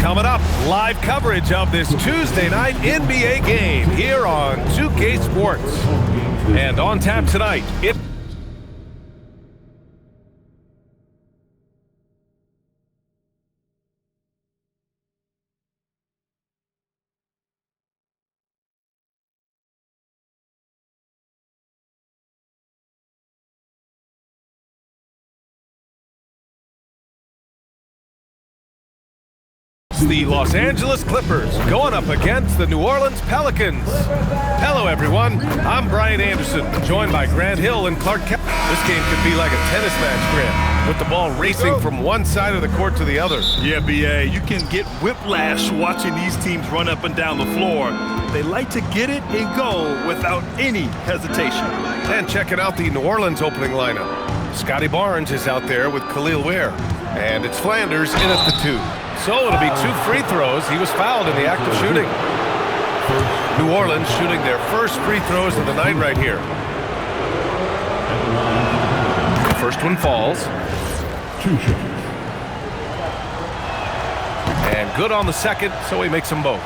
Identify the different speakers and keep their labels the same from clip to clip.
Speaker 1: Coming up, live coverage of this Tuesday night NBA game here on 2K Sports. And on tap tonight, the Los Angeles Clippers going up against the New Orleans Pelicans. Hello, everyone. I'm Brian Anderson, joined by Grant Hill and Clark Kemp. This game could be like a tennis match, Grant, with the ball racing from one side of the court to the other.
Speaker 2: Yeah, B.A., you can get whiplash watching these teams run up and down the floor. They like to get it and go without any hesitation.
Speaker 1: And checking out the New Orleans opening lineup. Scotty Barnes is out there with Khalil Ware. And it's Flanders in at the 2. So it'll be 2 free throws. He was fouled in the act of shooting. New Orleans shooting their first free throws of the night right here. The first one falls. And good on the second, so he makes them both.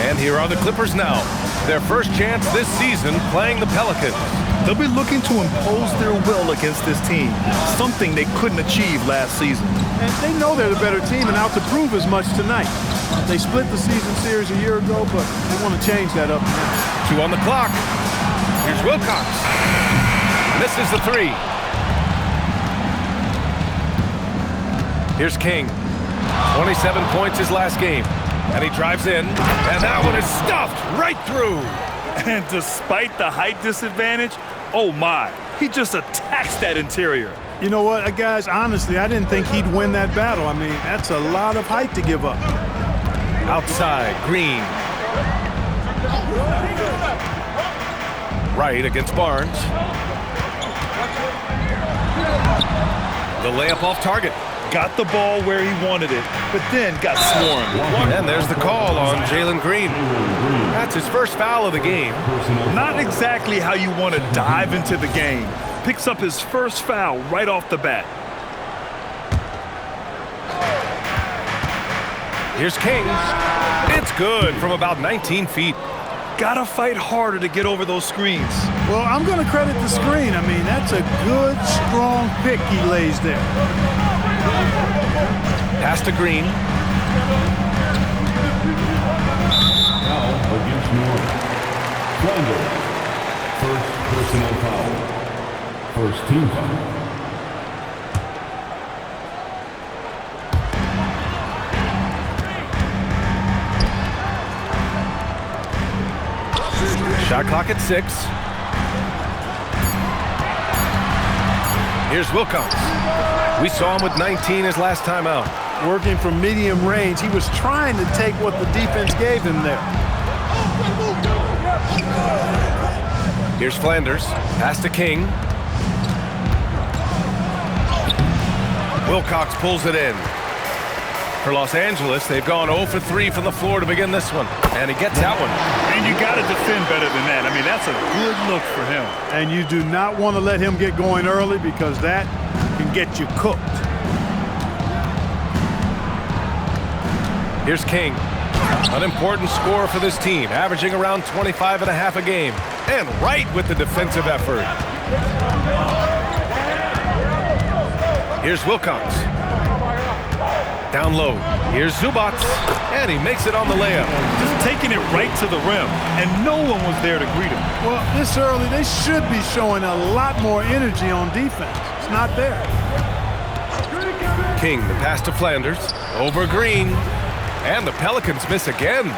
Speaker 1: And here are the Clippers now. Their first chance this season playing the Pelicans.
Speaker 2: They'll be looking to impose their will against this team, something they couldn't achieve last season.
Speaker 3: And they know they're the better team and out to prove as much tonight. They split the season series a year ago, but they want to change that up now.
Speaker 1: 2 on the clock. Here's Wilcox. Misses the 3. Here's King. 27 points his last game. And he drives in, and that one is stuffed right through.
Speaker 2: And despite the height disadvantage, oh my, he just attacks that interior.
Speaker 3: You know what, guys, honestly, I didn't think he'd win that battle. I mean, that's a lot of height to give up.
Speaker 1: Outside, Green. Right against Barnes. The layup off target.
Speaker 2: Got the ball where he wanted it, but then got swarmed.
Speaker 1: And there's the call on Jalen Green. That's his first foul of the game.
Speaker 2: Not exactly how you want to dive into the game. Picks up his first foul right off the bat.
Speaker 1: Here's King. It's good from about 19 feet.
Speaker 2: Gotta fight harder to get over those screens.
Speaker 3: Well, I'm going to credit the screen. I mean, that's a good, strong pick he lays there.
Speaker 1: Pass to Green.
Speaker 4: Now against New Orleans. Flanders. First personal foul. First team foul.
Speaker 1: Shot clock at 6. Here's Wilcox. We saw him with 19 his last time out.
Speaker 3: Working from medium range, he was trying to take what the defense gave him there.
Speaker 1: Here's Flanders. Pass to King. Wilcox pulls it in. For Los Angeles, they've gone 0 for 3 from the floor to begin this one. And he gets that one.
Speaker 2: And you got to defend better than that. I mean, that's a good look for him.
Speaker 3: And you do not want to let him get going early because that can get you cooked.
Speaker 1: Here's King. An important scorer for this team, averaging around 25.5 a game. And right with the defensive effort. Here's Wilcox. Down low. Here's Zubats. And he makes it on the layup.
Speaker 2: Just taking it right to the rim. And no one was there to greet him.
Speaker 3: Well, this early, they should be showing a lot more energy on defense. It's not there.
Speaker 1: King, the pass to Flanders. Over Green. And the Pelicans miss again.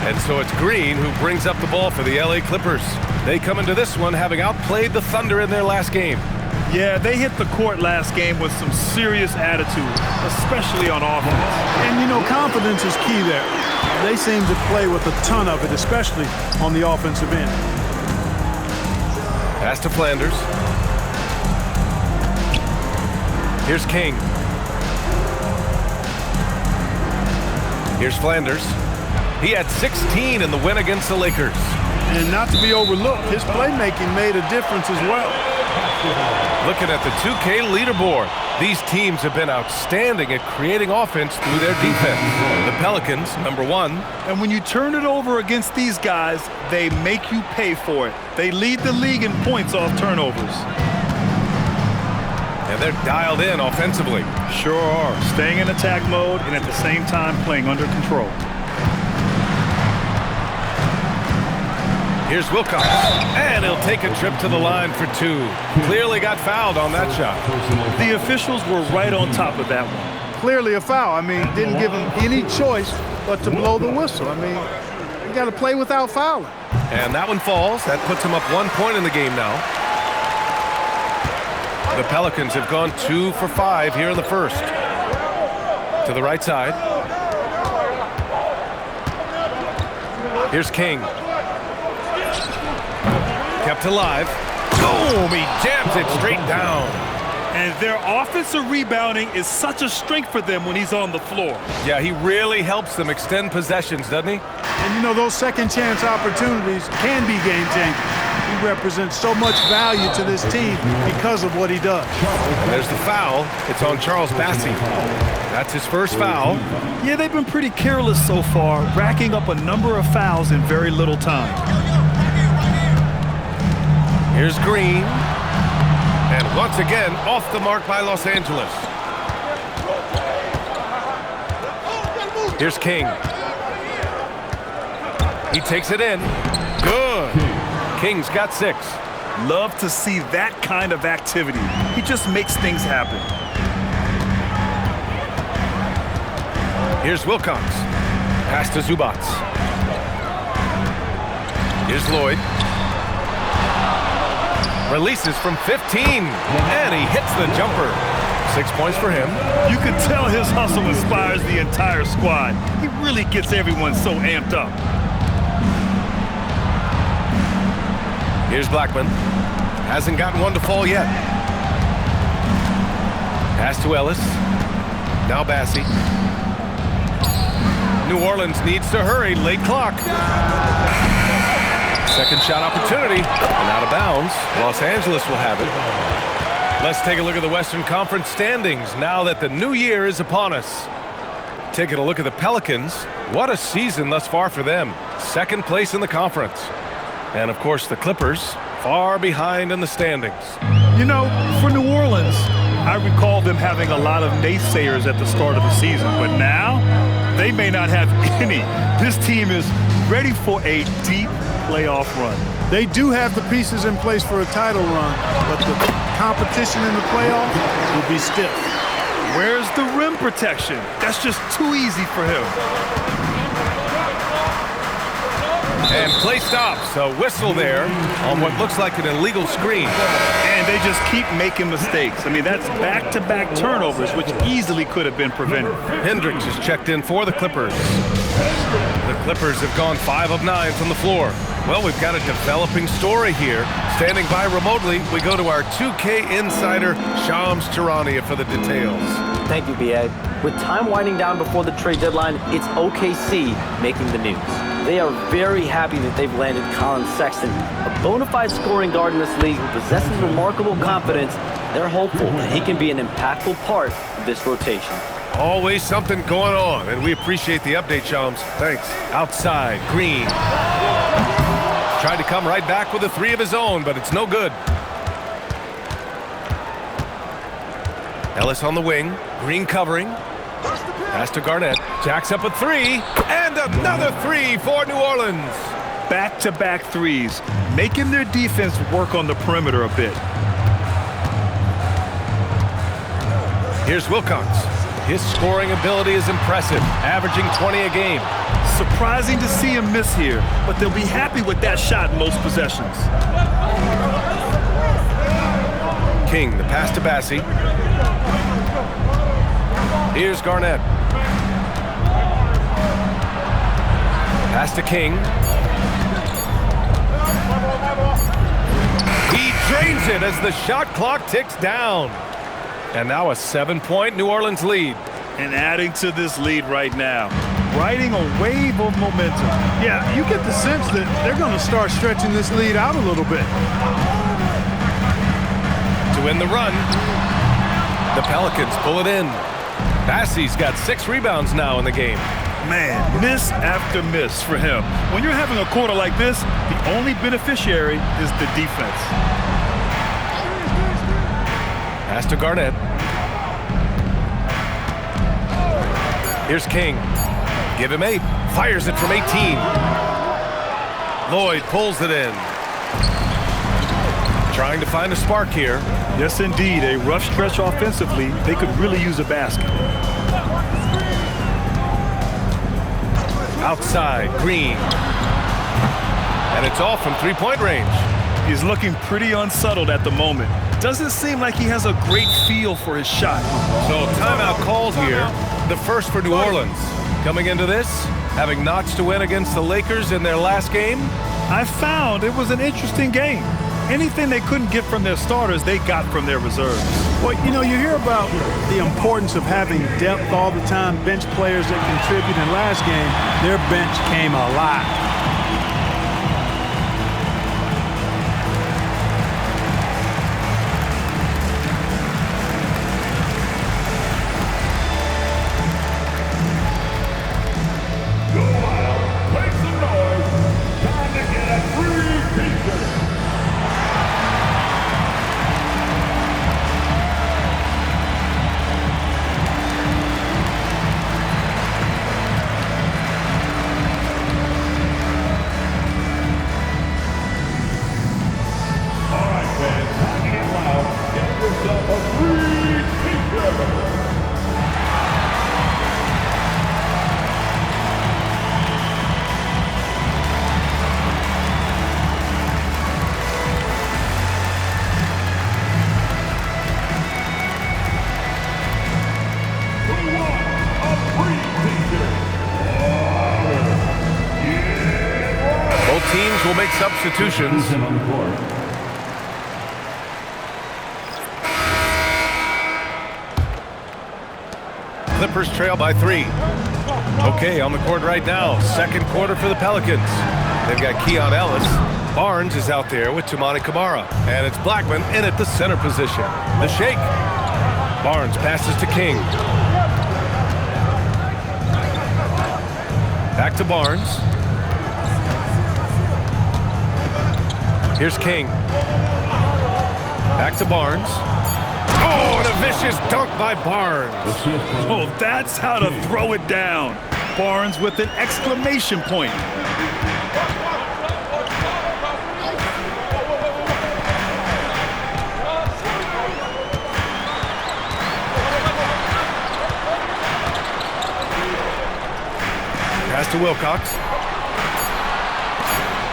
Speaker 1: And so it's Green who brings up the ball for the LA Clippers. They come into this one having outplayed the Thunder in their last game.
Speaker 2: Yeah, they hit the court last game with some serious attitude, especially on offense.
Speaker 3: And, you know, confidence is key there. They seem to play with a ton of it, especially on the offensive end.
Speaker 1: Pass to Flanders. Here's King. Here's Flanders. He had 16 in the win against the Lakers.
Speaker 3: And not to be overlooked, his playmaking made a difference as well.
Speaker 1: Looking at the 2K leaderboard, these teams have been outstanding at creating offense through their defense. The Pelicans, #1.
Speaker 2: And when you turn it over against these guys, they make you pay for it. They lead the league in points off turnovers.
Speaker 1: And they're dialed in offensively.
Speaker 2: Sure are. Staying in attack mode and at the same time playing under control.
Speaker 1: Here's Wilcox, and he'll take a trip to the line for 2. Clearly got fouled on that shot.
Speaker 2: The officials were right on top of that one.
Speaker 3: Clearly a foul. I mean, didn't give him any choice but to blow the whistle. I mean, you got to play without fouling.
Speaker 1: And that one falls. That puts him up 1 point in the game now. The Pelicans have gone 2 for 5 here in the first. To the right side. Here's King. Kept alive. Boom! He jams it straight down.
Speaker 2: And their offensive rebounding is such a strength for them when he's on the floor.
Speaker 1: Yeah, he really helps them extend possessions, doesn't he?
Speaker 3: And, you know, those second chance opportunities can be game changers. He represents so much value to this team because of what he does.
Speaker 1: There's the foul. It's on Charles Bassey. That's his first foul.
Speaker 2: Yeah, they've been pretty careless so far, racking up a number of fouls in very little time.
Speaker 1: Here's Green. And once again, off the mark by Los Angeles. Here's King. He takes it in. Good. King's got 6.
Speaker 2: Love to see that kind of activity. He just makes things happen.
Speaker 1: Here's Wilcox. Pass to Zubats. Here's Lloyd. Releases from 15, and he hits the jumper. 6 points for him.
Speaker 2: You can tell his hustle inspires the entire squad. He really gets everyone so amped up.
Speaker 1: Here's Blackman. Hasn't gotten one to fall yet. Pass to Ellis. Now Bassey. New Orleans needs to hurry. Late clock. Second shot opportunity, and out of bounds. Los Angeles will have it. Let's take a look at the Western Conference standings now that the new year is upon us. Taking a look at the Pelicans. What a season thus far for them. Second place in the conference. And, of course, the Clippers far behind in the standings.
Speaker 2: You know, for New Orleans, I recall them having a lot of naysayers at the start of the season, but now they may not have any. This team is ready for a deep playoff run.
Speaker 3: They do have the pieces in place for a title run, but the competition in the playoffs will be stiff.
Speaker 2: Where's the rim protection? That's just too easy for him.
Speaker 1: And play stops. A whistle there on what looks like an illegal screen.
Speaker 2: And they just keep making mistakes. I mean, that's back-to-back turnovers, which easily could have been prevented.
Speaker 1: Hendricks is checked in for the Clippers. The Clippers have gone 5 of 9 from the floor. Well, we've got a developing story here. Standing by remotely, we go to our 2K insider, Shams Charania, for the details.
Speaker 5: Thank you, B.A. With time winding down before the trade deadline, it's OKC making the news. They are very happy that they've landed Colin Sexton, a bona fide scoring guard in this league who possesses remarkable confidence. They're hopeful that he can be an impactful part of this rotation.
Speaker 1: Always something going on, and we appreciate the update, Shams. Thanks. Outside, Green. Tried to come right back with a 3 of his own, but it's no good. Ellis on the wing. Green covering. Pass to Garnett. Jacks up a 3. And another 3 for New Orleans.
Speaker 2: Back-to-back threes, making their defense work on the perimeter a bit.
Speaker 1: Here's Wilcox. His scoring ability is impressive, averaging 20 a game.
Speaker 2: Surprising to see him miss here, but they'll be happy with that shot in most possessions.
Speaker 1: King, the pass to Bassey. Here's Garnett. Pass to King. He drains it as the shot clock ticks down. And now a 7-point New Orleans lead.
Speaker 2: And adding to this lead right now, riding a wave of momentum.
Speaker 3: Yeah, you get the sense that they're going to start stretching this lead out a little bit.
Speaker 1: to win the run. The Pelicans pull it in. Bassey's got 6 rebounds now in the game.
Speaker 2: Man, miss after miss for him. When you're having a quarter like this, the only beneficiary is the defense.
Speaker 1: Pass to Garnett. Here's King. Give him 8. Fires it from 18. Lloyd pulls it in. Trying to find a spark here.
Speaker 2: Yes, indeed. A rough stretch offensively. They could really use a basket.
Speaker 1: Outside, Green. And it's off from three-point range.
Speaker 2: He's looking pretty unsettled at the moment. Doesn't seem like he has a great feel for his shot.
Speaker 1: So timeout called here. The first for New Orleans. Coming into this, having notched to win against the Lakers in their last game.
Speaker 2: I found it was an interesting game. Anything they couldn't get from their starters, they got from their reserves.
Speaker 3: Well, you know, you hear about the importance of having depth all the time, bench players that contribute. In last game, their bench came alive.
Speaker 1: Teams will make substitutions. Clippers trail by 3. Okay, on the court right now. Second quarter for the Pelicans. They've got Keon Ellis. Barnes is out there with Toumani Camara. And it's Blackman in at the center position. The shake. Barnes passes to King. Back to Barnes. Here's King. Back to Barnes. Oh, and a vicious dunk by Barnes.
Speaker 2: Oh, that's how to throw it down. Barnes with an exclamation point.
Speaker 1: Pass to Wilcox.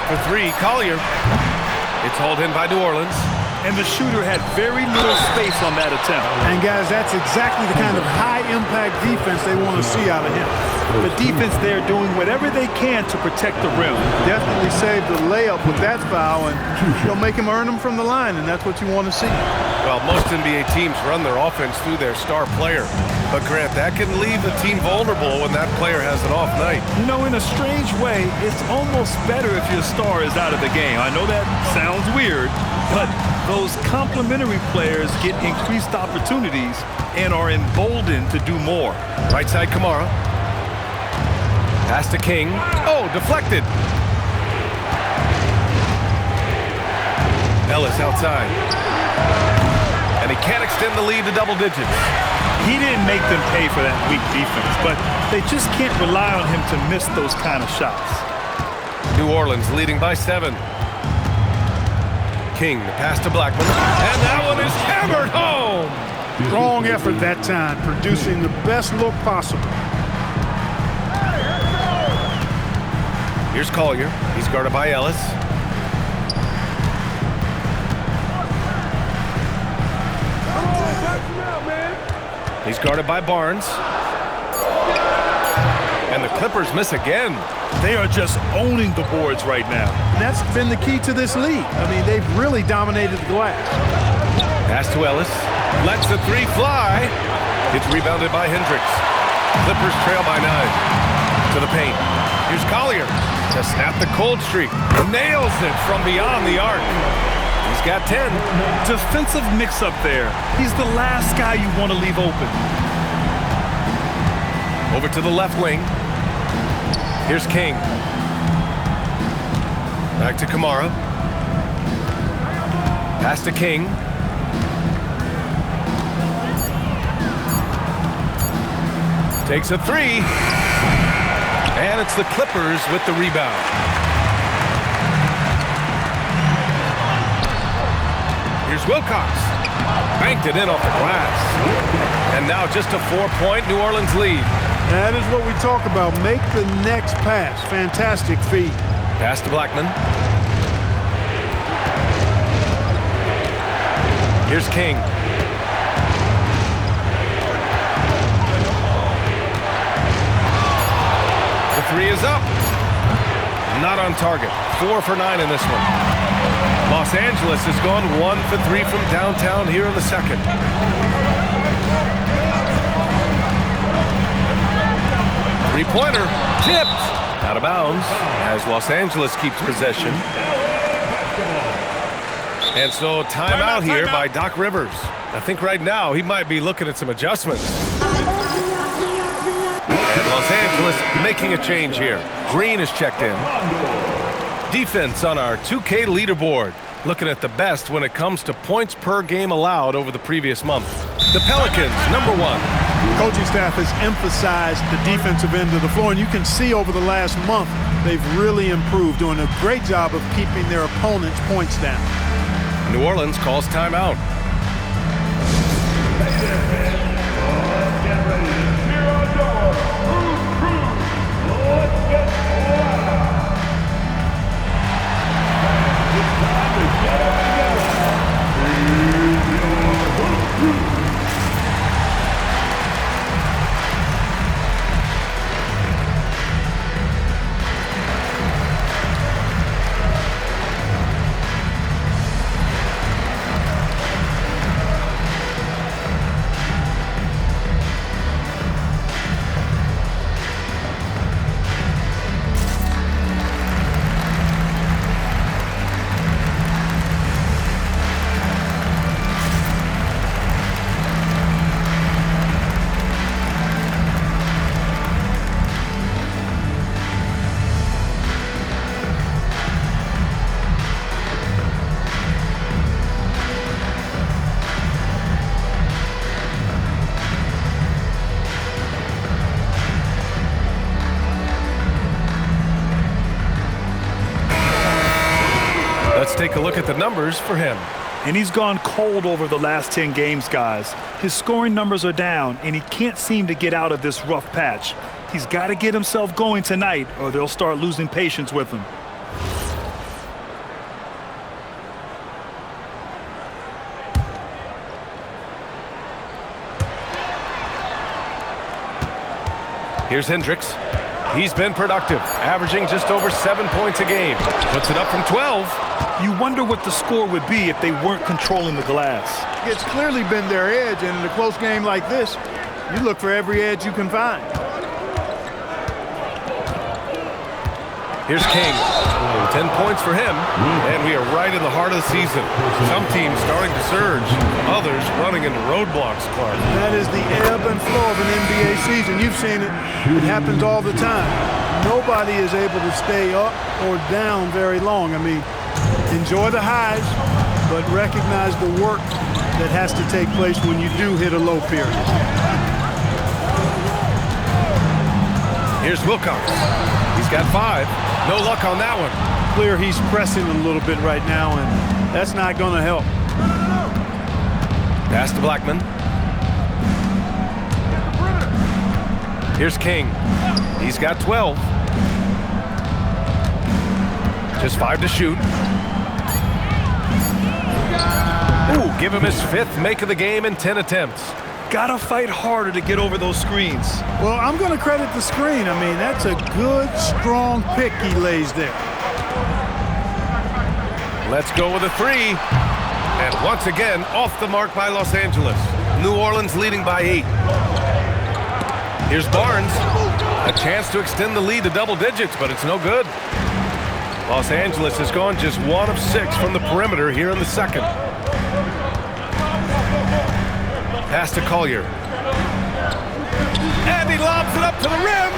Speaker 1: For 3, Collier. It's hauled in by New Orleans.
Speaker 2: And the shooter had very little space on that attempt.
Speaker 3: And guys, that's exactly the kind of high-impact defense they want to see out of him.
Speaker 2: The defense there doing whatever they can to protect the rim.
Speaker 3: Definitely saved the layup with that foul, and you'll make him earn them from the line, and that's what you want to see.
Speaker 1: Well, most NBA teams run their offense through their star player. But, Grant, that can leave the team vulnerable when that player has an off night.
Speaker 2: You know, in a strange way, it's almost better if your star is out of the game. I know that sounds weird, but those complementary players get increased opportunities and are emboldened to do more.
Speaker 1: Right side, Camara. Pass to King. Oh, deflected. Ellis outside. And he can't extend the lead to double digits.
Speaker 2: He didn't make them pay for that weak defense, but they just can't rely on him to miss those kind of shots.
Speaker 1: New Orleans leading by 7. King, the pass to Blackman. And that one is hammered home.
Speaker 3: Strong effort that time, producing the best look possible.
Speaker 1: Here's Collier. He's guarded by Ellis. He's guarded by Barnes. And the Clippers miss again.
Speaker 2: They are just owning the boards right now.
Speaker 3: And that's been the key to this league. I mean, they've really dominated the glass.
Speaker 1: Pass to Ellis. Lets the 3 fly. It's rebounded by Hendricks. Clippers trail by 9. To the paint. Here's Collier to snap the cold streak. Nails it from beyond the arc. He's got 10.
Speaker 2: Defensive mix-up there. He's the last guy you want to leave open.
Speaker 1: Over to the left wing. Here's King. Back to Kamara. Pass to King. Takes a three. And it's the Clippers with the rebound. Here's Wilcox. Banked it in off the glass. And now just a 4-point New Orleans lead.
Speaker 3: That is what we talk about. Make the next pass. Fantastic feed.
Speaker 1: Pass to Blackman. Here's King. The three is up. Not on target. 4 for 9 in this one. Los Angeles has gone 1 for 3 from downtown here in the second. Three-pointer, tipped, out of bounds as Los Angeles keeps possession. And so timeout here by Doc Rivers. I think right now he might be looking at some adjustments. And Los Angeles making a change here. Green is checked in. Defense on our 2K leaderboard. Looking at the best when it comes to points per game allowed over the previous month. The Pelicans, number 1.
Speaker 3: Coaching staff has emphasized the defensive end of the floor, and you can see over the last month they've really improved, doing a great job of keeping their opponents' points down.
Speaker 1: New Orleans calls timeout. Let's take a look at the numbers for him.
Speaker 2: And he's gone cold over the last 10 games, guys. His scoring numbers are down, and he can't seem to get out of this rough patch. He's got to get himself going tonight, or they'll start losing patience with him.
Speaker 1: Here's Hendricks. He's been productive, averaging just over 7 points a game. Puts it up from 12.
Speaker 2: You wonder what the score would be if they weren't controlling the glass.
Speaker 3: It's clearly been their edge, and in a close game like this, you look for every edge you can find.
Speaker 1: Here's King. 10 points for him, and we are right in the heart of the season. Some teams starting to surge, others running into roadblocks, Clark.
Speaker 3: That is the ebb and flow of an NBA season. You've seen it. It happens all the time. Nobody is able to stay up or down very long. I mean, enjoy the highs, but recognize the work that has to take place when you do hit a low period.
Speaker 1: Here's Wilcox. He's got 5. No luck on that one.
Speaker 3: Clear he's pressing a little bit right now, and that's not going to help.
Speaker 1: Pass to Blackman. Here's King. He's got 12. Just 5 to shoot. Ooh, give him his 5th make of the game in 10 attempts.
Speaker 2: Gotta fight harder to get over those screens.
Speaker 3: Well, I'm going to credit the screen. I mean, that's a good, strong pick he lays there.
Speaker 1: Let's go with a 3. And once again, off the mark by Los Angeles. New Orleans leading by 8. Here's Barnes. A chance to extend the lead to double digits, but it's no good. Los Angeles has gone just 1 of 6 from the perimeter here in the second. Pass to Collier. And he lobs it up to the rim.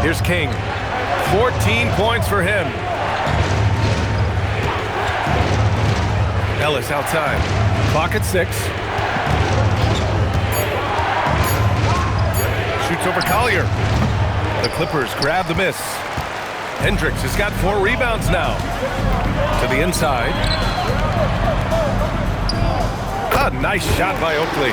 Speaker 1: Here's King. 14 points for him. Ellis outside. Clock at 6. Shoots over Collier. The Clippers grab the miss. Hendricks has got 4 rebounds now. To the inside. A nice shot by Oakley.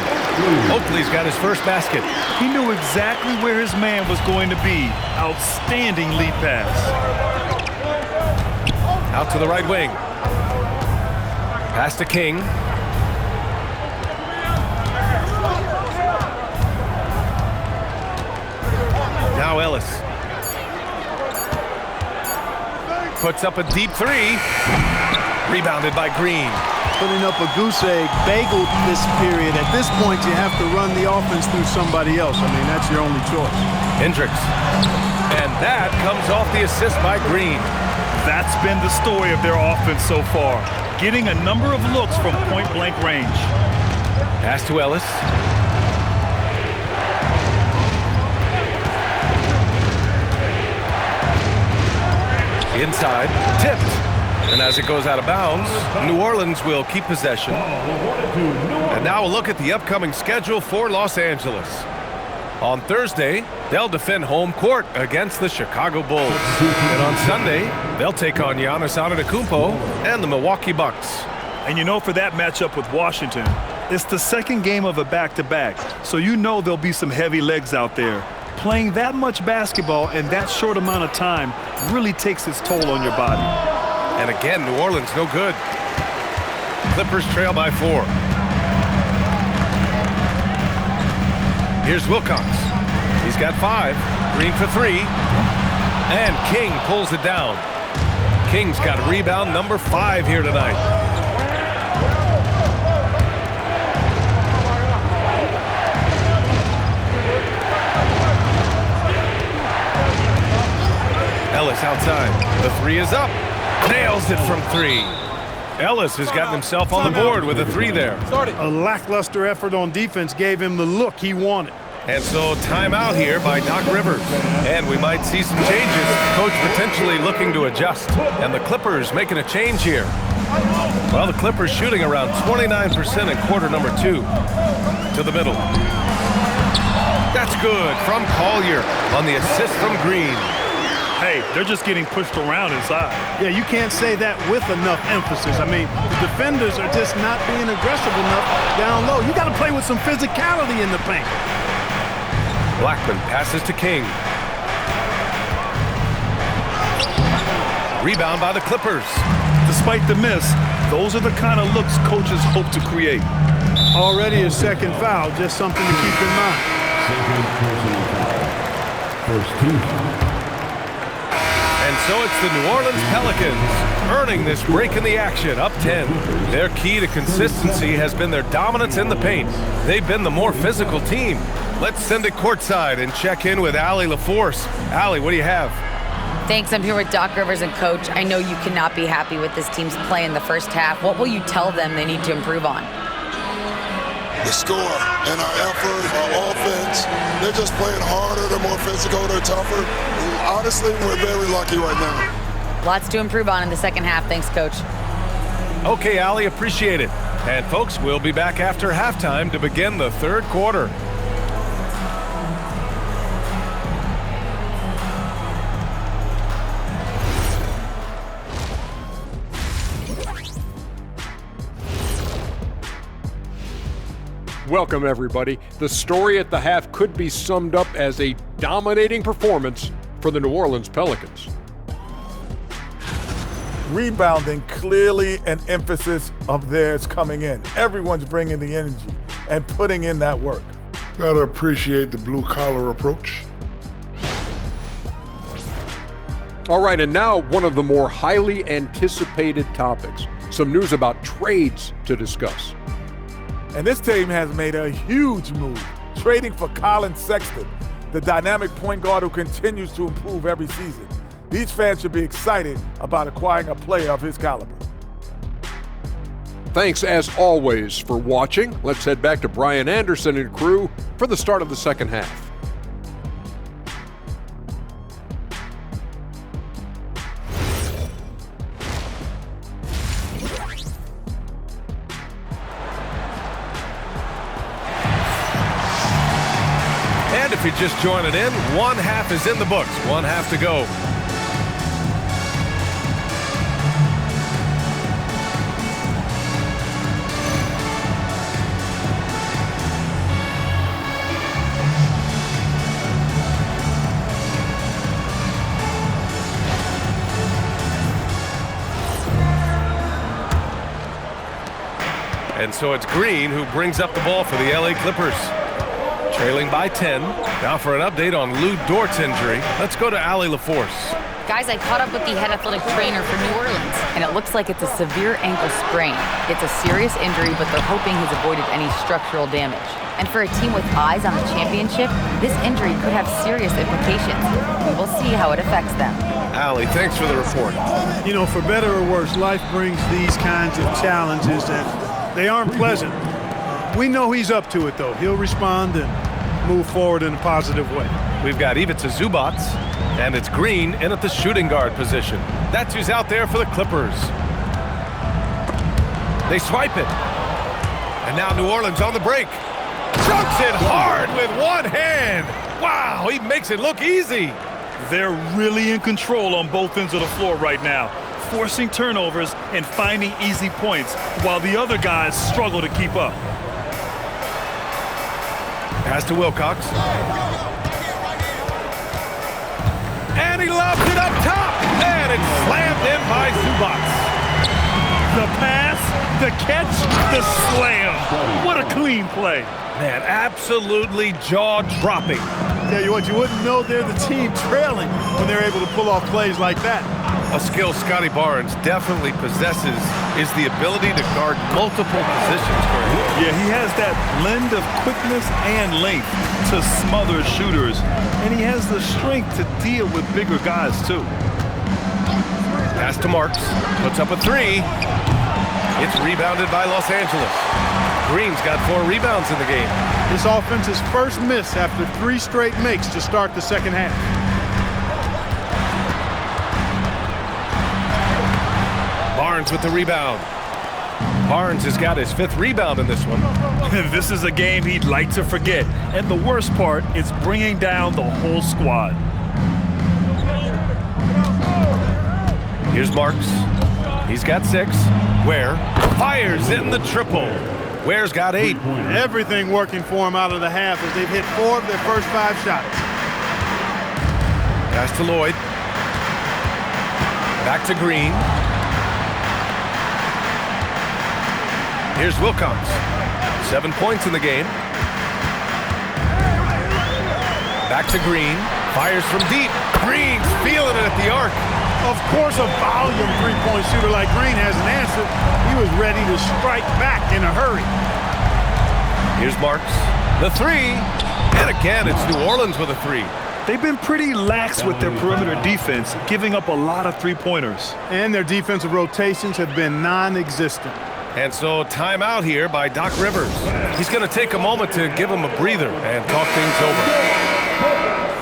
Speaker 1: Oakley's got his first basket.
Speaker 2: He knew exactly where his man was going to be. Outstanding lead pass.
Speaker 1: Out to the right wing. Pass to King. Now Ellis. Puts up a deep 3. Rebounded by Green.
Speaker 3: Putting up a goose egg, bageled this period. At this point, you have to run the offense through somebody else. I mean, that's your only choice.
Speaker 1: Hendricks. And that comes off the assist by Green.
Speaker 2: That's been the story of their offense so far. Getting a number of looks from point-blank range.
Speaker 1: Pass to Ellis. Inside. Tipped. And as it goes out of bounds, New Orleans will keep possession. And now a look at the upcoming schedule for Los Angeles. On Thursday, they'll defend home court against the Chicago Bulls. And on Sunday, they'll take on Giannis Antetokounmpo and the Milwaukee Bucks.
Speaker 2: And you know, for that matchup with Washington, it's the second game of a back-to-back, so you know there'll be some heavy legs out there. Playing that much basketball in that short amount of time really takes its toll on your body.
Speaker 1: And again, New Orleans no good. Clippers trail by 4. Here's Wilcox. He's got 5. Green for 3. And King pulls it down. King's got rebound number 5 here tonight. Ellis outside. The 3 is up. Nails it from 3. Ellis has gotten himself on the board with a 3 there.
Speaker 3: A lackluster effort on defense gave him the look he wanted.
Speaker 1: And so timeout here by Doc Rivers. And we might see some changes. Coach potentially looking to adjust. And the Clippers making a change here. Well, the Clippers shooting around 29% in quarter number 2. To the middle. That's good from Collier on the assist from Green.
Speaker 2: Hey, they're just getting pushed around inside.
Speaker 3: Yeah, you can't say that with enough emphasis. I mean, the defenders are just not being aggressive enough down low. You got to play with some physicality in the paint.
Speaker 1: Blackman passes to King. Rebound by the Clippers.
Speaker 2: Despite the miss, those are the kind of looks coaches hope to create.
Speaker 3: Already a second foul, just something to keep in mind.
Speaker 4: Second personal foul. First team foul.
Speaker 1: And so it's the New Orleans Pelicans earning this break in the action, up 10. Their key to consistency has been their dominance in the paint. They've been the more physical team. Let's send it courtside and check in with Allie LaForce. Allie, what do you have?
Speaker 6: Thanks. I'm here with Doc Rivers and Coach. I know you cannot be happy with this team's play in the first half. What will you tell them they need to improve on?
Speaker 7: The score and our effort, our offense, they're just playing harder, they're more physical, they're tougher. Honestly, we're very lucky right now.
Speaker 6: Lots to improve on in the second half. Thanks, Coach.
Speaker 1: Okay, Allie, appreciate it. And folks, we'll be back after halftime to begin the third quarter.
Speaker 8: Welcome, everybody. The story at the half could be summed up as a dominating performance for the New Orleans Pelicans.
Speaker 9: Rebounding clearly an emphasis of theirs coming in. Everyone's bringing the energy and putting in that work.
Speaker 7: Gotta appreciate the blue-collar approach.
Speaker 8: All right, and now one of the more highly anticipated topics. Some news about trades to discuss.
Speaker 9: And this team has made a huge move, trading for Colin Sexton, the dynamic point guard who continues to improve every season. These fans should be excited about acquiring a player of his caliber.
Speaker 8: Thanks, as always, for watching. Let's head back to Brian Anderson and crew for the start of the second half.
Speaker 1: And if you're just joining in, one half is in the books, one half to go. And so it's Green who brings up the ball for the LA Clippers. Trailing by 10. Now for an update on Lou Dort's injury, let's go to Allie LaForce.
Speaker 6: Guys, I caught up with the head athletic trainer for New Orleans, and it looks like it's a severe ankle sprain. It's a serious injury, but they're hoping he's avoided any structural damage. And for a team with eyes on the championship, this injury could have serious implications. We will see how it affects them.
Speaker 1: Allie, thanks for the report.
Speaker 3: You know, for better or worse, life brings these kinds of challenges that they aren't pleasant. We know he's up to it, though. He'll respond and move forward in a positive way.
Speaker 1: We've got Ivica Zubats, and it's Green in at the shooting guard position. That's who's out there for the Clippers. They swipe it. And now New Orleans on the break. Dunks it hard with one hand. Wow, he makes it look easy.
Speaker 2: They're really in control on both ends of the floor right now, forcing turnovers and finding easy points while the other guys struggle to keep up.
Speaker 1: Pass to Wilcox. And he lobs it up top. And it's slammed in by Zubats.
Speaker 2: The pass, the catch, the slam. What a clean play.
Speaker 1: Man, absolutely jaw-dropping.
Speaker 3: Tell you what, you wouldn't know they're the team trailing when they're able to pull off plays like that.
Speaker 1: A skill Scotty Barnes definitely possesses is the ability to guard multiple positions for him.
Speaker 2: Yeah, he has that blend of quickness and length to smother shooters, and he has the strength to deal with bigger guys, too.
Speaker 1: Pass to Marks, puts up a three. It's rebounded by Los Angeles. Green's got 4 rebounds in the game.
Speaker 3: This offense's first miss after 3 straight makes to start the second half.
Speaker 1: Barnes with the rebound. Barnes has got his 5th rebound in this one.
Speaker 2: This is a game he'd like to forget. And the worst part is bringing down the whole squad.
Speaker 1: Here's Marks. He's got 6. Ware fires in the triple. Ware's got 8.
Speaker 3: Everything working for him out of the half as they've hit 4 of their first 5 shots.
Speaker 1: Pass to Lloyd. Back to Green. Here's Wilcox. 7 points in the game. Back to Green. Fires from deep. Green's feeling it at the arc.
Speaker 3: Of course, a volume three-point shooter like Green has an answer. He was ready to strike back in a hurry.
Speaker 1: Here's Marks. The 3. And again, it's New Orleans with a 3.
Speaker 2: They've been pretty lax with their perimeter defense, giving up a lot of three-pointers.
Speaker 3: And their defensive rotations have been non-existent.
Speaker 1: And so timeout here by Doc Rivers. He's going to take a moment to give him a breather and talk things over.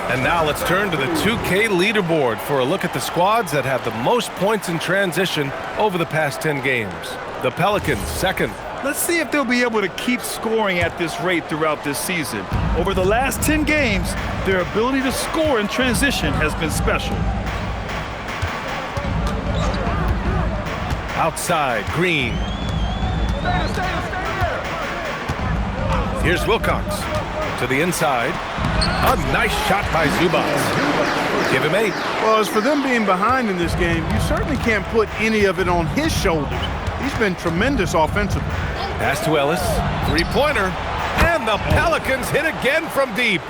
Speaker 1: And now let's turn to the 2K leaderboard for a look at the squads that have the most points in transition over the past 10 games. The Pelicans, 2nd.
Speaker 2: Let's see if they'll be able to keep scoring at this rate throughout this season. Over the last 10 games, their ability to score in transition has been special.
Speaker 1: Outside, Green. Here's Wilcox to the inside. A nice shot by Zubats. Give him 8.
Speaker 3: Well, as for them being behind in this game, you certainly can't put any of it on his shoulders. He's been tremendous offensively.
Speaker 1: Pass to Ellis. 3-pointer. And the Pelicans hit again from deep.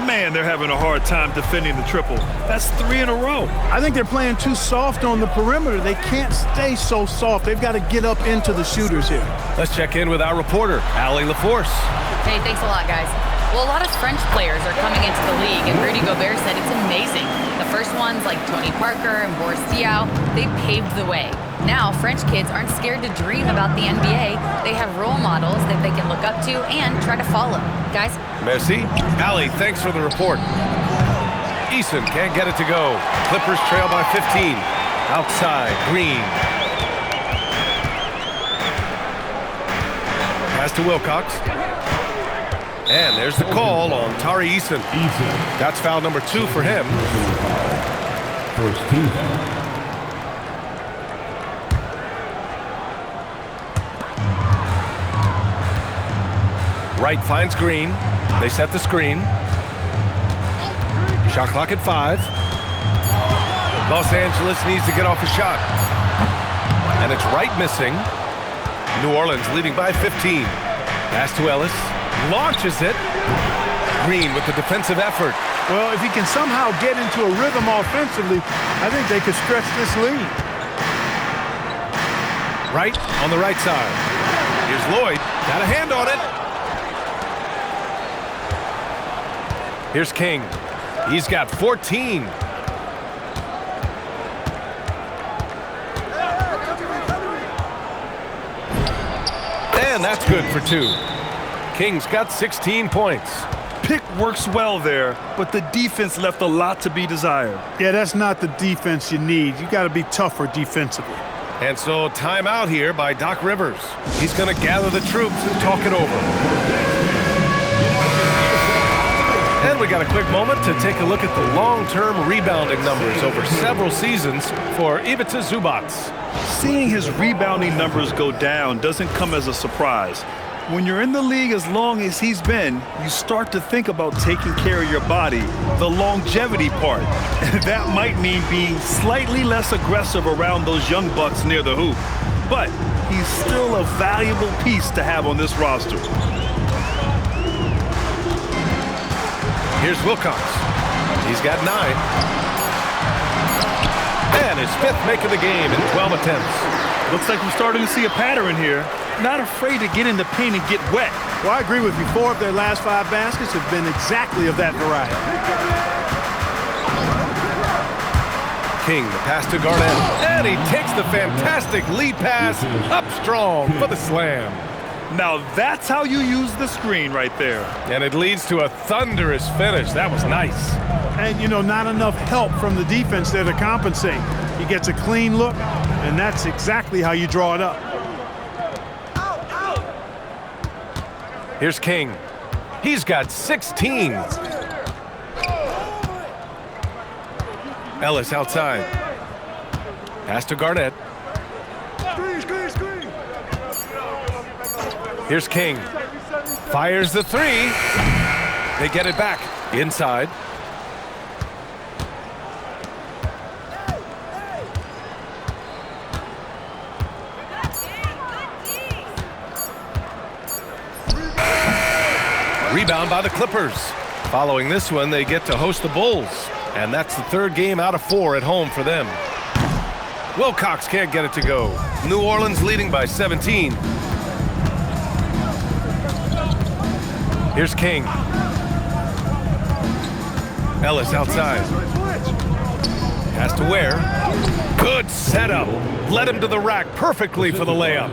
Speaker 2: Man, they're having a hard time defending the triple. That's 3 in a row.
Speaker 3: I think they're playing too soft on the perimeter. They can't stay so soft. They've got to get up into the shooters here.
Speaker 1: Let's check in with our reporter, Allie LaForce.
Speaker 6: Hey, thanks a lot, guys. Well, a lot of French players are coming into the league, and Rudy Gobert said it's amazing. The first ones, like Tony Parker and Boris Diaw, they paved the way. Now, French kids aren't scared to dream about the NBA. They have role models that they can look up to and try to follow. Guys?
Speaker 1: Merci. Ali, thanks for the report. Eason can't get it to go. Clippers trail by 15. Outside, Green. Pass to Wilcox. And there's the call on Tari Eason. That's foul number 2 for him.
Speaker 4: First team.
Speaker 1: Wright finds Green. They set the screen. Shot clock at 5. Los Angeles needs to get off a shot. And it's Wright missing. New Orleans leading by 15. Pass to Ellis. Launches it. Green with the defensive effort.
Speaker 3: Well, if he can somehow get into a rhythm offensively, I think they could stretch this lead.
Speaker 1: Wright on the right side. Here's Lloyd. Got a hand on it. Here's King. He's got 14. And that's good for 2. King's got 16 points.
Speaker 2: Pick works well there, but the defense left a lot to be desired.
Speaker 3: Yeah, that's not the defense you need. You got to be tougher defensively.
Speaker 1: And so timeout here by Doc Rivers. He's going to gather the troops and talk it over. And we got a quick moment to take a look at the long-term rebounding numbers over several seasons for Ivica Zubac.
Speaker 2: Seeing his rebounding numbers go down doesn't come as a surprise. When you're in the league as long as he's been, you start to think about taking care of your body, the longevity part. And that might mean being slightly less aggressive around those young bucks near the hoop. But he's still a valuable piece to have on this roster.
Speaker 1: Here's Wilcox. He's got 9. And his 5th make of the game in 12 attempts.
Speaker 2: Looks like we're starting to see a pattern here. Not afraid to get in the paint and get wet.
Speaker 3: Well, I agree with you. 4 of their last 5 baskets have been exactly of that variety.
Speaker 1: King, the pass to Garnett. And he takes the fantastic lead pass up strong for the slam.
Speaker 2: Now that's how you use the screen right there.
Speaker 1: And it leads to a thunderous finish. That was nice.
Speaker 3: And, you know, not enough help from the defense there to compensate. He gets a clean look, and that's exactly how you draw it up.
Speaker 1: Here's King. He's got 16. Ellis outside. Pass to Garnett. Here's King. Fires the 3. They get it back. Inside. Rebound by the Clippers. Following this one, they get to host the Bulls. And that's the 3rd game out of 4 at home for them. Wilcox can't get it to go. New Orleans leading by 17. Here's King. Ellis outside. Pass to Ware. Good setup. Led him to the rack perfectly for the layup.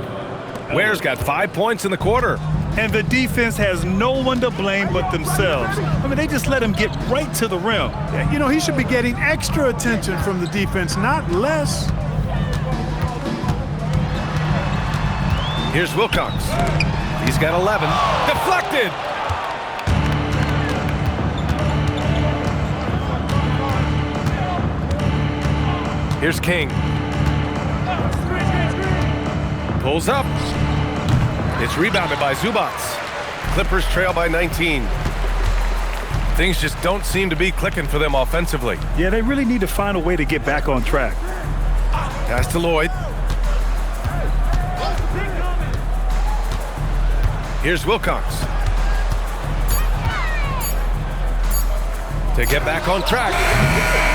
Speaker 1: Ware's got 5 points in the quarter.
Speaker 2: And the defense has no one to blame but themselves. I mean, they just let him get right to the rim.
Speaker 3: Yeah, you know, he should be getting extra attention from the defense, not less.
Speaker 1: Here's Wilcox. He's got 11. Deflected! Here's King. Pulls up. It's rebounded by Zubac. Clippers trail by 19. Things just don't seem to be clicking for them offensively.
Speaker 2: Yeah, they really need to find a way to get back on track.
Speaker 1: Pass to Lloyd. Here's Wilcox. To get back on track.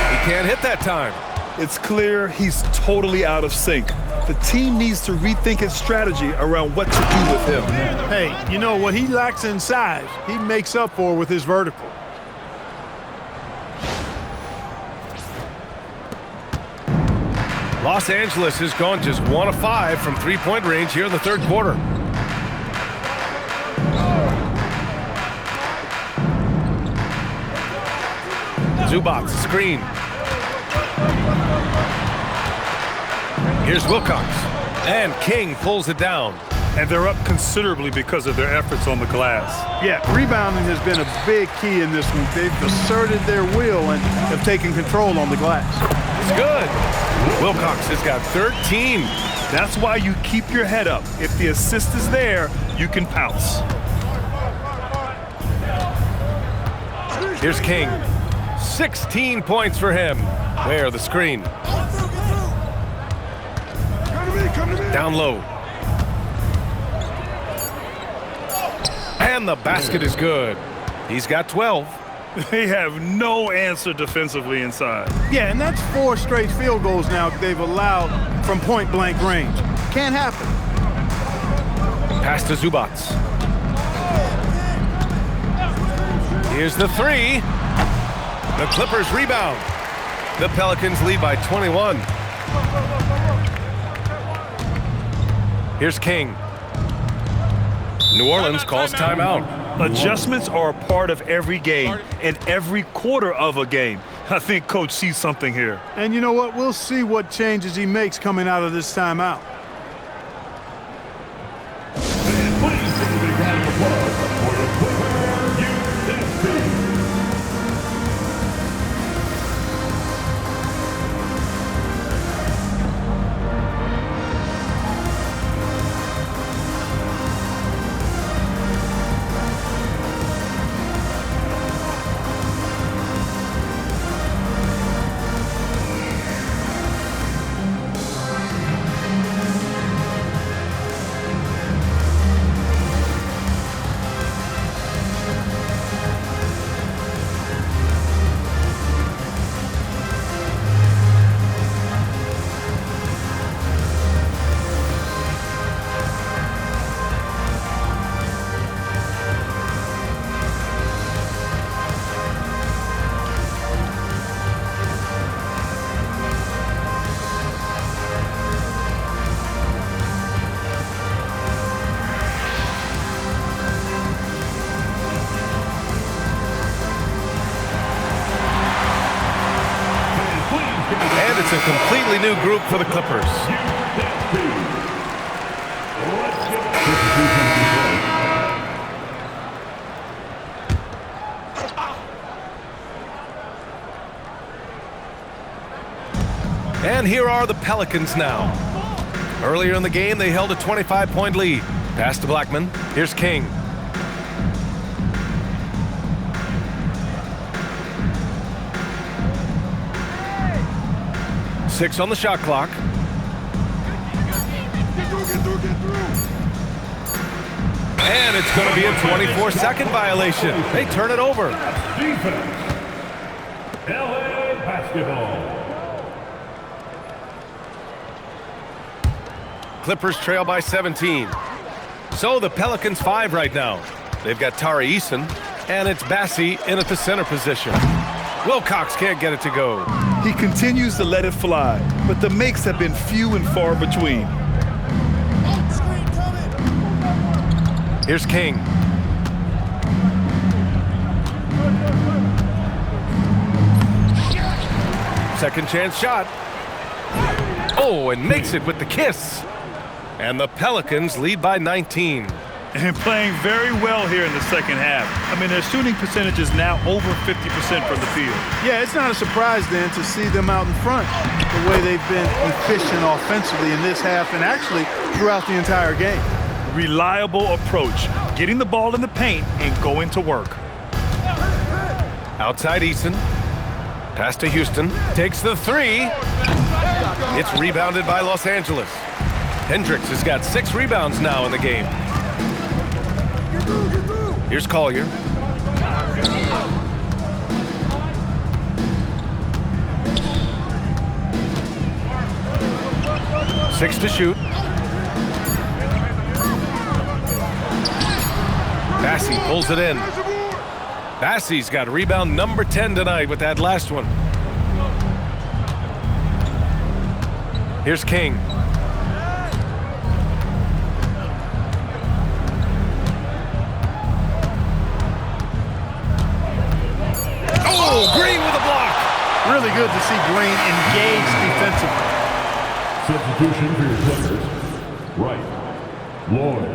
Speaker 1: He can't hit that time.
Speaker 2: It's clear he's totally out of sync. The team needs to rethink its strategy around what to do with him.
Speaker 3: Hey, you know what he lacks in size, he makes up for with his vertical.
Speaker 1: Los Angeles has gone just 1 of 5 from three-point range here in the third quarter. Zubac, screen. Here's Wilcox. And King pulls it down.
Speaker 2: And they're up considerably because of their efforts on the glass.
Speaker 3: Yeah, rebounding has been a big key in this one. They've asserted their will and have taken control on the glass.
Speaker 1: It's good. Wilcox has got 13.
Speaker 2: That's why you keep your head up. If the assist is there, you can pounce.
Speaker 1: Here's King. 16 points for him. Where the screen? Down low. And the basket is good. He's got 12.
Speaker 2: They have no answer defensively inside.
Speaker 3: Yeah, and that's 4 straight field goals now they've allowed from point-blank range. Can't happen.
Speaker 1: Pass to Zubac. Here's the 3. The Clippers rebound. The Pelicans lead by 21. Here's King. New Orleans calls timeout.
Speaker 2: Adjustments are a part of every game and every quarter of a game. I think Coach sees something here.
Speaker 3: And you know what? We'll see what changes he makes coming out of this timeout.
Speaker 1: And it's a completely new group for the Clippers. And here are the Pelicans now. Earlier in the game, they held a 25-point lead. Pass to Blackman. Here's King. Six on the shot clock. And it's going to be a 24-second violation. They turn it over.
Speaker 4: Defense. LA basketball.
Speaker 1: Clippers trail by 17. So the Pelicans 5 right now. They've got Tari Eason, and it's Bassie in at the center position. Wilcox can't get it to go.
Speaker 2: He continues to let it fly, but the makes have been few and far between.
Speaker 1: Here's King. Second chance shot. Oh, and makes it with the kiss. And the Pelicans lead by 19.
Speaker 2: And playing very well here in the second half. I mean, their shooting percentage is now over 50% from the field.
Speaker 3: Yeah, it's not a surprise then to see them out in front the way they've been efficient offensively in this half and actually throughout the entire game.
Speaker 2: Reliable approach, getting the ball in the paint and going to work.
Speaker 1: Outside Eason. Pass to Houston. Takes the 3. It's rebounded by Los Angeles. Hendricks has got 6 rebounds now in the game. Here's Collier. 6 to shoot. Bassey pulls it in. Bassey's got rebound number 10 tonight with that last one. Here's King. Oh, Green with a block.
Speaker 3: Really good to see Green engaged defensively.
Speaker 4: Substitution for your players. Right. Lloyd.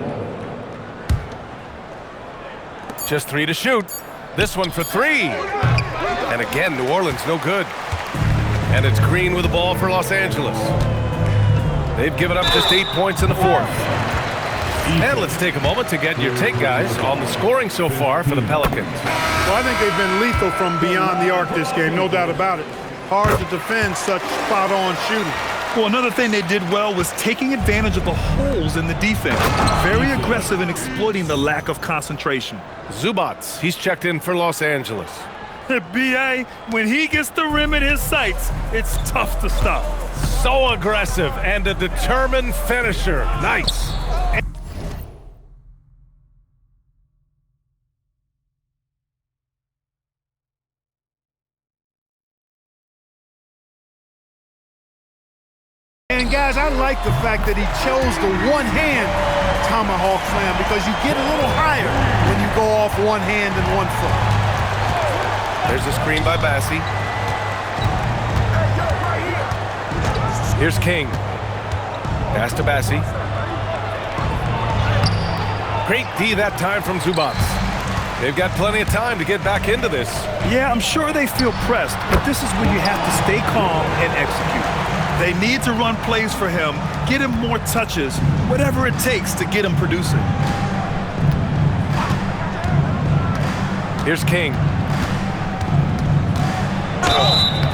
Speaker 1: Just 3 to shoot. This one for 3. And again, New Orleans no good. And it's Green with the ball for Los Angeles. They've given up just 8 points in the fourth. And let's take a moment to get your take, guys, on the scoring so far for the Pelicans.
Speaker 3: Well, I think they've been lethal from beyond the arc this game, no doubt about it. Hard to defend such spot-on shooting.
Speaker 2: Well, another thing they did well was taking advantage of the holes in the defense. Very aggressive in exploiting the lack of concentration.
Speaker 1: Zubats, he's checked in for Los Angeles.
Speaker 2: B.A., when he gets the rim in his sights, it's tough to stop.
Speaker 1: So aggressive and a determined finisher. Nice.
Speaker 3: And guys, I like the fact that he chose the one-hand tomahawk slam because you get a little higher when you go off one hand and 1 foot.
Speaker 1: There's a screen by Bassey. Here's King. Pass to Bassey. Great D that time from Zubats. They've got plenty of time to get back into this.
Speaker 2: Yeah, I'm sure they feel pressed, but this is when you have to stay calm and execute. They need to run plays for him, get him more touches, whatever it takes to get him producing.
Speaker 1: Here's King.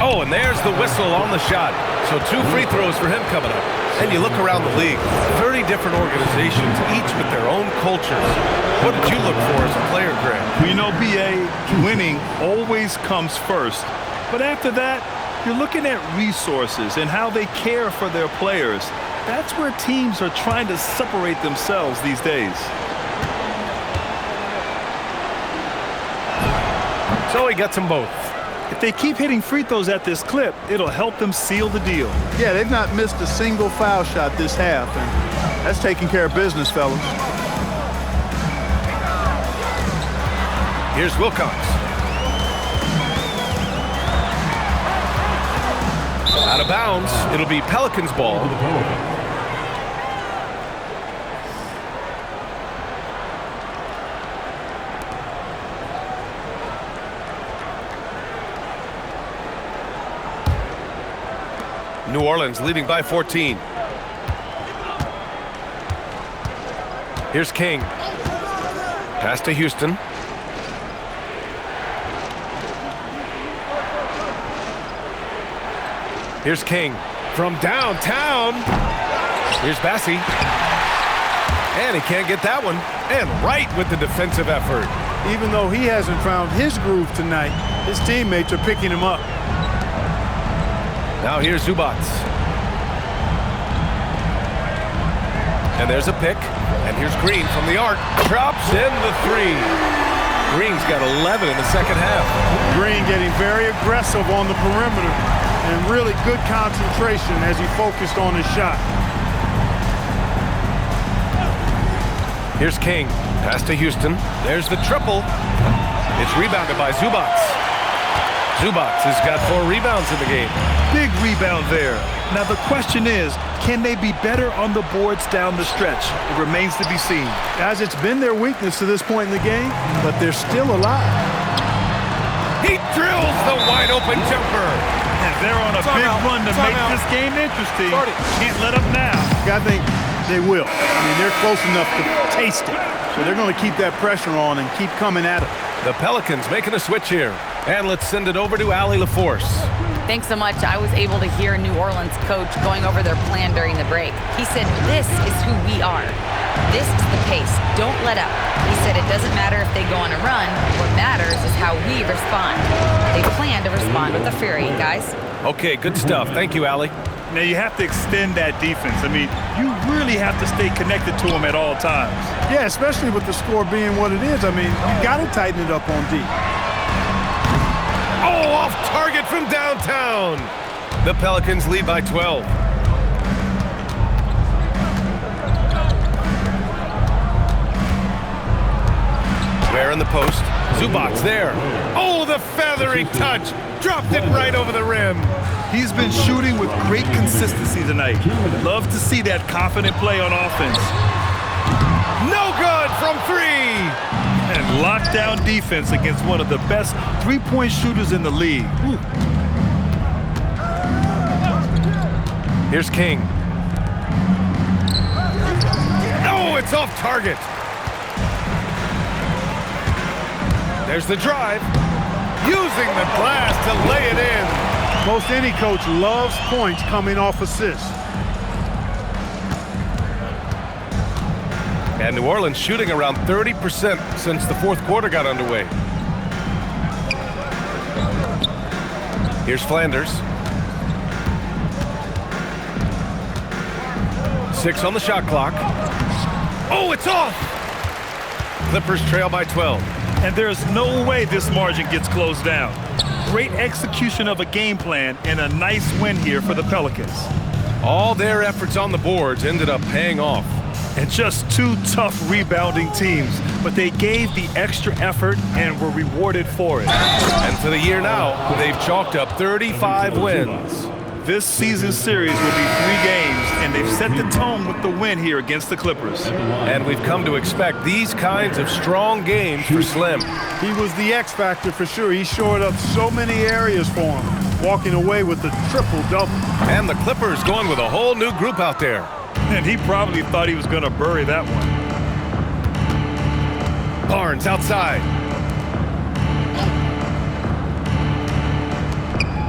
Speaker 1: Oh, and there's the whistle on the shot. So 2 free throws for him coming up. And you look around the league, 30 different organizations, each with their own cultures. What did you look for as a player, Greg?
Speaker 2: Well, you know, B.A., winning always comes first. But after that, you're looking at resources and how they care for their players. That's where teams are trying to separate themselves these days.
Speaker 1: So he gets them both.
Speaker 2: If they keep hitting free throws at this clip, it'll help them seal the deal.
Speaker 3: Yeah, they've not missed a single foul shot this half, and that's taking care of business, fellas.
Speaker 1: Here's Wilcox. Out of bounds. It'll be Pelicans ball. New Orleans leading by 14. Here's King. Pass to Houston. Here's King from downtown. Here's Bassey. And he can't get that one. And right with the defensive effort.
Speaker 3: Even though he hasn't found his groove tonight, his teammates are picking him up.
Speaker 1: Now here's Zubats. And there's a pick. And here's Green from the arc. Drops in the 3. Green's got 11 in the second half.
Speaker 3: Green getting very aggressive on the perimeter and really good concentration as he focused on his shot.
Speaker 1: Here's King. Pass to Houston. There's the triple. It's rebounded by Zubats. Zubats has got 4 rebounds in the game.
Speaker 2: Big rebound there. Now the question is, can they be better on the boards down the stretch? It remains to be seen.
Speaker 3: Guys, it's been their weakness to this point in the game, but they're still alive.
Speaker 1: He drills the wide open jumper.
Speaker 2: And they're on a big run to make this game interesting. Can't let up now.
Speaker 3: I think they will. I mean, they're close enough to taste it. So they're going to keep that pressure on and keep coming at it.
Speaker 1: The Pelicans making a switch here. And let's send it over to Allie LaForce.
Speaker 6: Thanks so much. I was able to hear New Orleans coach going over their plan during the break. He said, this is who we are. This is the pace. Don't let up. He said it doesn't matter if they go on a run. What matters is how we respond. They plan to respond with a fury, guys.
Speaker 1: Okay, good stuff. Thank you, Allie.
Speaker 2: Now, you have to extend that defense. I mean, you really have to stay connected to them at all times.
Speaker 3: Yeah, especially with the score being what it is. I mean, you got to tighten it up on D.
Speaker 1: Oh, off target from downtown. The Pelicans lead by 12. Ware in the post. Zubac's there. Oh, the feathery touch. Dropped it right over the rim.
Speaker 2: He's been shooting with great consistency tonight. Love to see that confident play on offense.
Speaker 1: No good from 3.
Speaker 2: And lockdown defense against one of the best three-point shooters in the league. Whew.
Speaker 1: Here's King. No, it's off target. There's the drive. Using the glass to lay it in.
Speaker 3: Most any coach loves points coming off assists.
Speaker 1: And New Orleans shooting around 30% since the fourth quarter got underway. Here's Flanders. 6 on the shot clock. Oh, it's off! Clippers trail by 12.
Speaker 2: And there's no way this margin gets closed down. Great execution of a game plan and a nice win here for the Pelicans.
Speaker 1: All their efforts on the boards ended up paying off.
Speaker 2: And just 2 tough rebounding teams, but they gave the extra effort and were rewarded for it.
Speaker 1: And for the year now, they've chalked up 35 wins.
Speaker 2: This season's series will be 3 games, and they've set the tone with the win here against the Clippers.
Speaker 1: And we've come to expect these kinds of strong games for Slim.
Speaker 3: He was the X factor for sure. He shored up so many areas for him, walking away with the triple-double.
Speaker 1: And the Clippers going with a whole new group out there.
Speaker 2: And he probably thought he was going to bury that one.
Speaker 1: Barnes outside.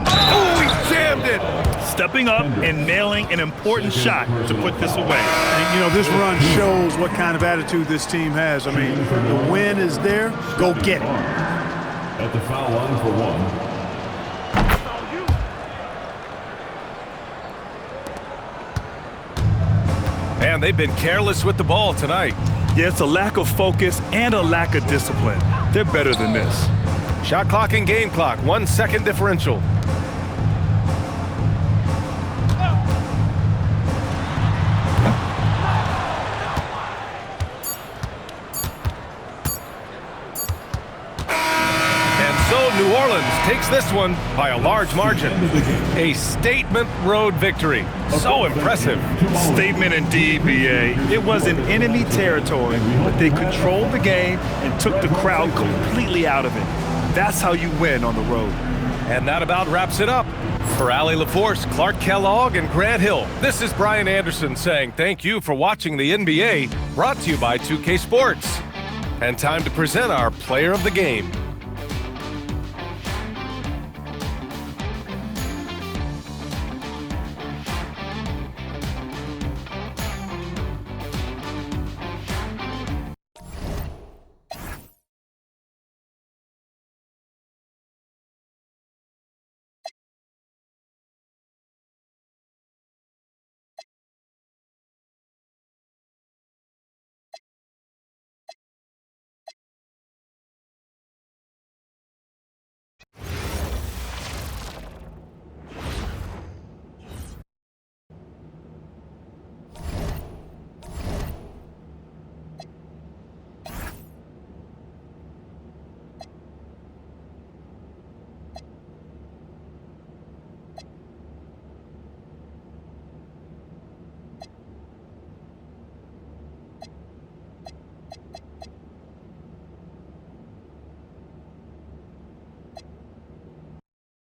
Speaker 1: Oh, he jammed it!
Speaker 2: Stepping up and nailing an important shot to put this away.
Speaker 3: And, you know, this run shows what kind of attitude this team has. I mean, the win is there. Go get it.
Speaker 4: At the foul line for 1.
Speaker 1: And they've been careless with the ball tonight.
Speaker 2: Yeah, it's a lack of focus and a lack of discipline. They're better than this.
Speaker 1: Shot clock and game clock, 1 second differential. New Orleans takes this one by a large margin. A statement road victory. So impressive.
Speaker 2: Statement indeed, BA. It was in enemy territory, but they controlled the game and took the crowd completely out of it. That's how you win on the road.
Speaker 1: And that about wraps it up. For Allie LaForce, Clark Kellogg, and Grant Hill, this is Brian Anderson saying thank you for watching the NBA, brought to you by 2K Sports. And time to present our player of the game.